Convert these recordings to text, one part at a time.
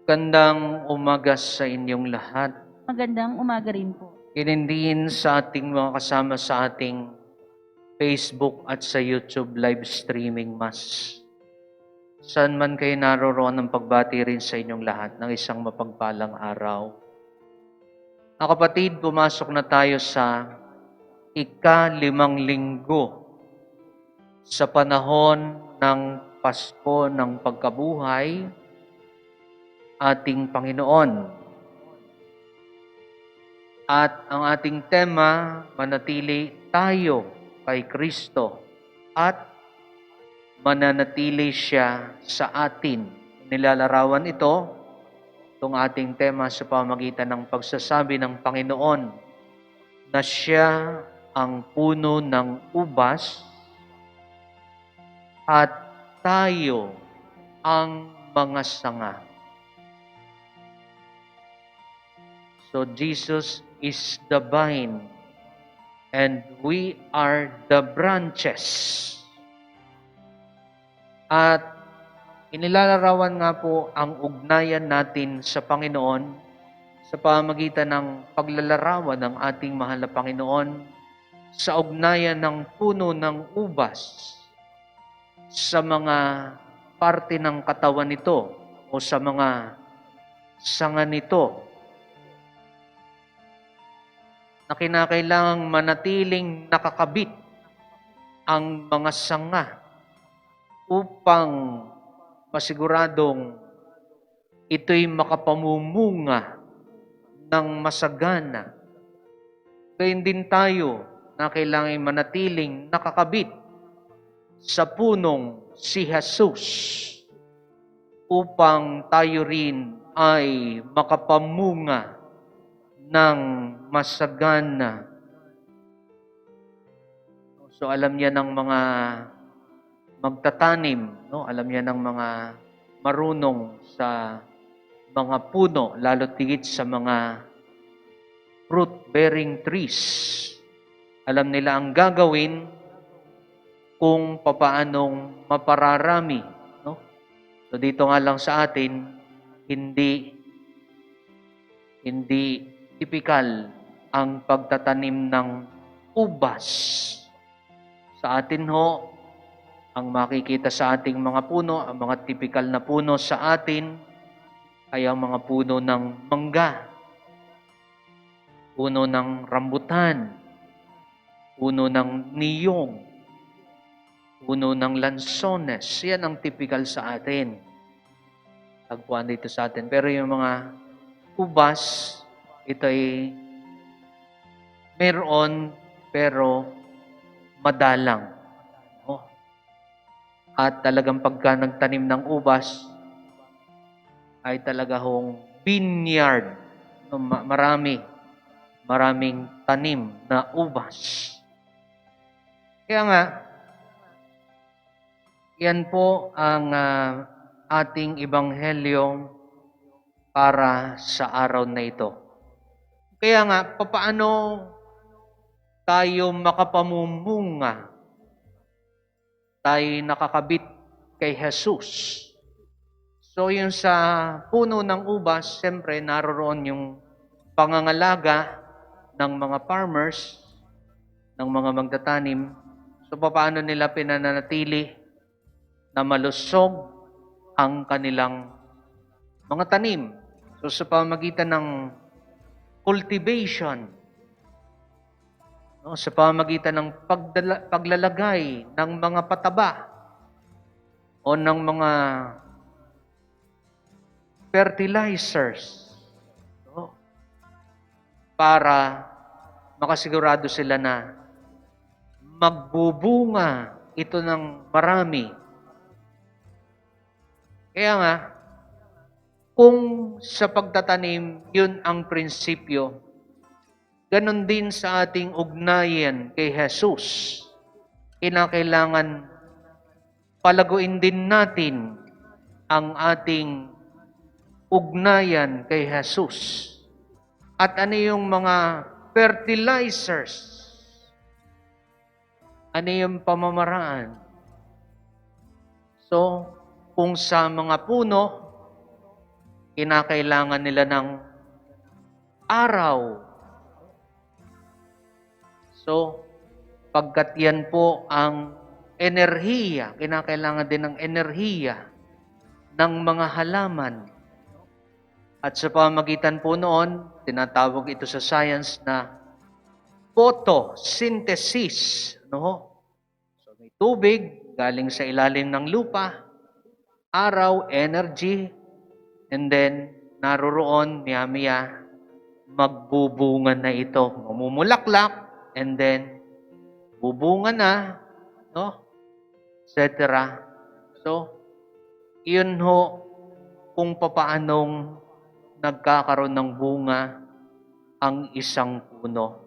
Gandang umaga sa inyong lahat. Magandang umaga rin po. Inindihin sa ating mga kasama sa ating Facebook at sa YouTube live streaming mas. Saan man kayo naroroon ng pagbati rin sa inyong lahat ng isang mapagpalang araw. Mga kapatid, pumasok na tayo sa ika-5 linggo sa panahon ng Pasko ng Pagkabuhay ating Panginoon. At ang ating tema, manatili tayo kay Kristo at mananatili siya sa atin. Nilalarawan itong ating tema sa pamamagitan ng pagsasabi ng Panginoon na siya ang puno ng ubas at tayo ang mga sanga. So Jesus is the vine and we are the branches. At inilalarawan nga po ang ugnayan natin sa Panginoon sa pamamagitan ng paglalarawan ng ating mahal na Panginoon sa ugnayan ng puno ng ubas sa mga parte ng katawan nito o sa mga sanga nito na kinakailangang manatiling nakakabit ang mga sanga upang masiguradong ito'y makapamumunga ng masagana. Gayun din tayo na kailangan manatiling nakakabit sa punong si Jesus upang tayo rin ay makapamunga ng masagana. So alam niya ng mga magtatanim, no? Alam niya ng mga marunong sa mga puno, lalo tigit sa mga fruit-bearing trees. Alam nila ang gagawin kung papaanong mapararami, no? So dito nga lang sa atin, hindi tipikal ang pagtatanim ng ubas. Sa atin ho, ang makikita sa ating mga puno, ang mga tipikal na puno sa atin, ay ang mga puno ng mangga, puno ng rambutan, puno ng niyong, puno ng lansones. Yan ang tipikal sa atin. Tagpuan dito sa atin. Pero yung mga ubas, ito ay meron pero madalang. Oh. At talagang pagka nagtanim ng ubas, ay talaga hong vineyard. Maraming tanim na ubas. Kaya nga, yan po ang ating ebanghelyo para sa araw na ito. Kaya nga, papaano tayo makapamumunga? Tayo nakakabit kay Jesus. So yung sa puno ng ubas, siyempre naroroon yung pangangalaga ng mga farmers, ng mga magtatanim. So paano nila pinananatili na malusog ang kanilang mga tanim? So sa pamamagitan ng cultivation, no, sa pamamagitan ng paglalagay ng mga pataba o ng mga fertilizers, no, para makasigurado sila na magbubunga ito ng marami. Kaya nga, kung sa pagtatanim, yun ang prinsipyo, ganon din sa ating ugnayan kay Jesus. Kinakailangan palaguin din natin ang ating ugnayan kay Jesus. At ano yung mga fertilizers? Ano yung pamamaraan? So, kung sa mga puno, kinakailangan nila ng araw. So, pagkat yan po ang enerhiya, kinakailangan din ng enerhiya ng mga halaman. At sa pamagitan po noon, tinatawag ito sa science na photosynthesis. No? So, may tubig galing sa ilalim ng lupa, araw, energy, and then naroroon, maya-maya, magbubunga na ito. Mamumulaklak, and then bubunga na, no? Etc. So, yun ho kung papaanong nagkakaroon ng bunga ang isang puno.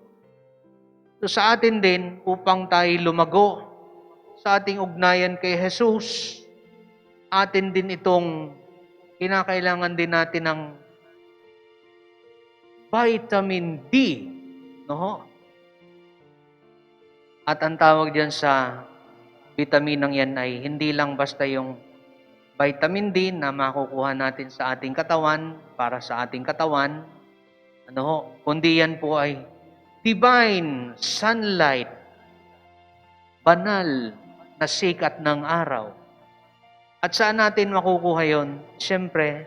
So sa atin din, upang tayo lumago sa ating ugnayan kay Jesus, atin din itong kinakailangan din natin ng vitamin D. No? At ang tawag diyan sa vitaminang yan ay hindi lang basta yung vitamin D na makukuha natin sa ating katawan, para sa ating katawan, kundi yan po ay divine sunlight, banal na sikat ng araw. At saan natin makukuha yon? Siyempre,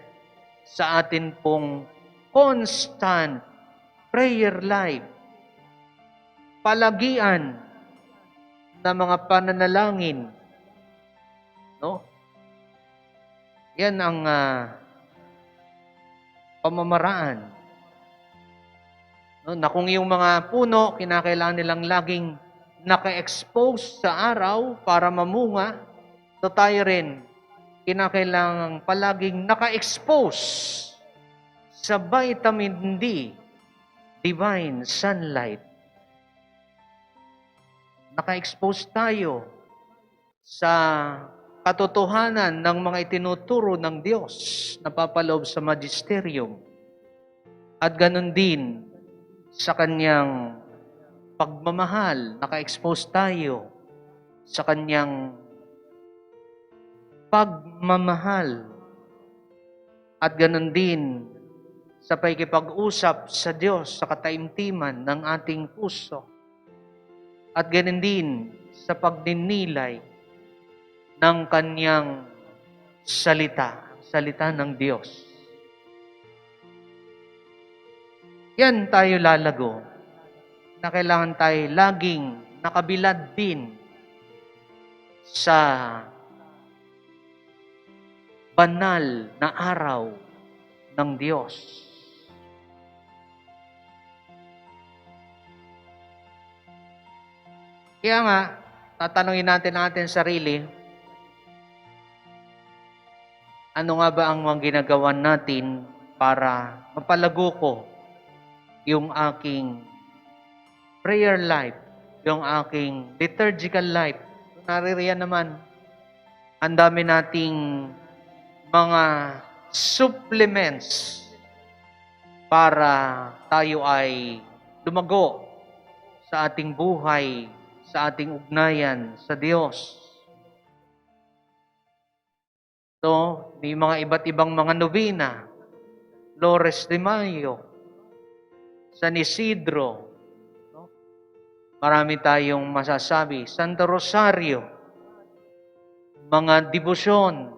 sa atin pong constant prayer life, palagian na mga pananalangin, no? Yan ang pamamaraan. No, na kung yung mga puno, kinakailangan nilang laging naka-expose sa araw para mamunga, so tayo rin, kinakailangan palaging naka-expose sa vitamin D, divine sunlight. Naka-expose tayo sa katotohanan ng mga itinuturo ng Diyos na papaloob sa magisterium. At ganun din sa kanyang pagmamahal, naka-expose tayo sa kanyang pagmamahal. At ganun din sa pakikipag-usap sa Diyos sa kataimtiman ng ating puso. At ganun din sa pagninilay ng kanyang salita ng Diyos. Yan tayo lalago, na kailangan tayo laging nakabilad din sa banal na araw ng Diyos. Kaya nga, tatanungin natin sarili, ano nga ba ang mga ginagawa natin para mapalago ko yung aking prayer life, yung aking liturgical life? Naririyan naman, ang dami nating mga supplements para tayo ay lumago sa ating buhay, sa ating ugnayan sa Diyos. So, may mga iba't ibang mga nobina, Flores de Mayo, San Isidro, no? Marami tayong masasabi, Santo Rosario, mga debosyon.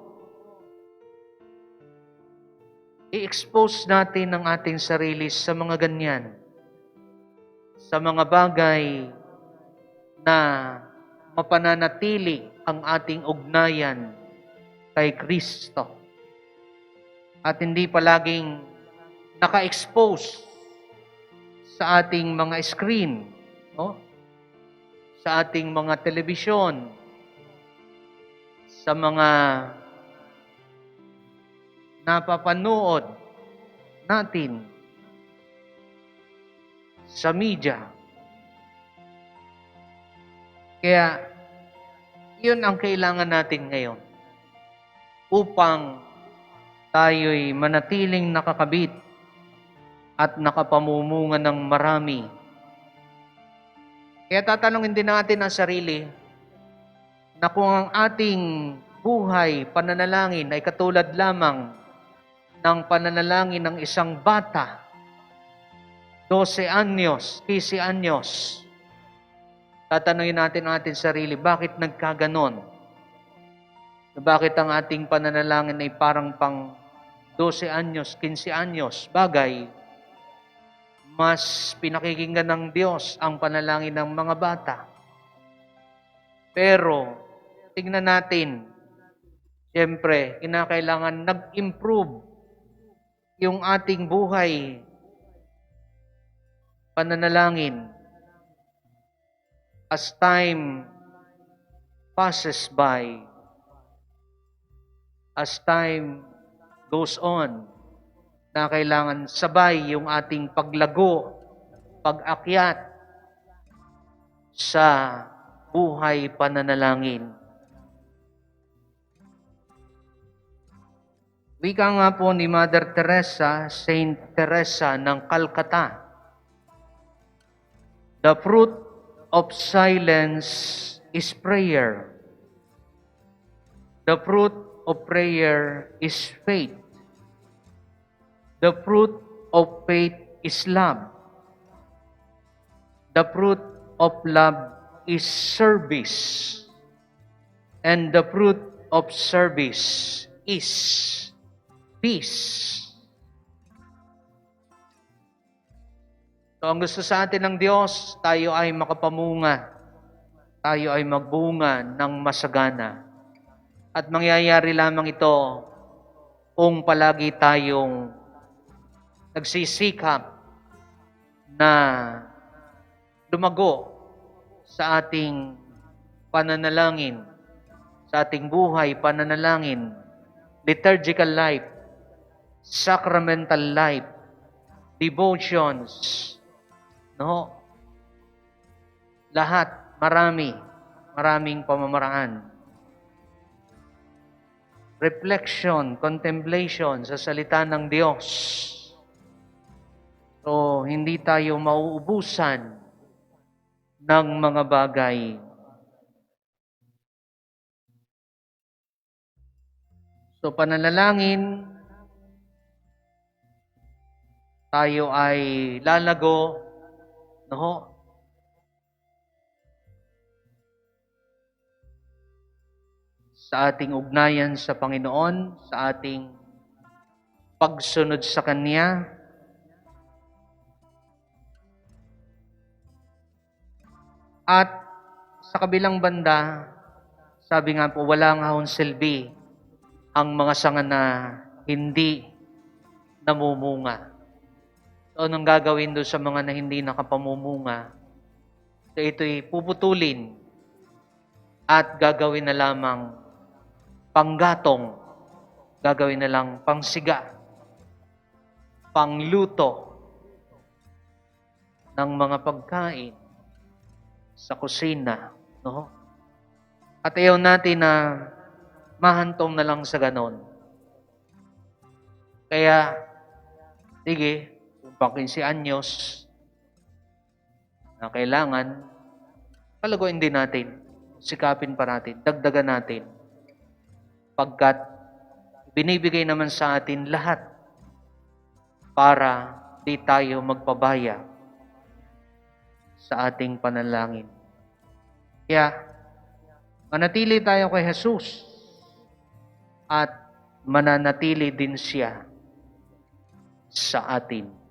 I-expose natin ang ating sarili sa mga ganyan, sa mga bagay na mapananatili ang ating ugnayan kay Kristo. At hindi palaging naka-expose sa ating mga screen, no? Sa ating mga telebisyon, sa mga napapanood natin sa media. Kaya, yun ang kailangan natin ngayon upang tayo'y manatiling nakakabit at nakapamumunga ng marami. Kaya tatanungin din natin ang sarili na kung ang ating buhay, pananalangin ay katulad lamang ng pananalangin ng isang bata, 12 anyos, 15 anyos, tatanungin natin ang ating sarili, bakit nagkaganon? Bakit ang ating pananalangin ay parang pang 12 anyos, 15 anyos? Bagay, mas pinakikinggan ng Diyos ang panalangin ng mga bata. Pero, tingnan natin, siyempre, kinakailangan nag-improve yung ating buhay, pananalangin. As time passes by, as time goes on, na kailangan sabay yung ating paglago, pag-akyat sa buhay pananalangin. Wika nga po ni Mother Teresa, Saint Teresa ng Calcutta, the fruit of silence is prayer. The fruit of prayer is faith. The fruit of faith is love. The fruit of love is service. And the fruit of service is peace. So, ang gusto sa atin ng Diyos, tayo ay makapamunga. Tayo ay magbunga ng masagana. At mangyayari lamang ito kung palagi tayong nagsisikap na lumago sa ating pananalangin, sa ating buhay, pananalangin, liturgical life, sacramental life, devotions, no? Lahat, maraming pamamaraan. Reflection, contemplation sa salita ng Diyos. So, hindi tayo mauubusan ng mga bagay. So, pananalangin, tayo ay lalago, no? Sa ating ugnayan sa Panginoon, sa ating pagsunod sa Kanya. At sa kabilang banda, sabi nga po, wala nga hong silbi ang mga sanga na hindi namumunga. So, anong gagawin doon sa mga na hindi nakapamumunga? So, ito'y puputulin at gagawin na lamang panggatong, gagawin na lang pangsiga, pangluto ng mga pagkain sa kusina, no? At ayaw natin na mahantong na lang sa ganon. Kaya, sige, kung pang 15 anyos na kailangan, palaguin din natin, sikapin pa natin, dagdagan natin. Pagkat binibigay naman sa atin lahat para di tayo magpabaya sa ating panalangin. Kaya, manatili tayo kay Jesus at mananatili din siya sa atin.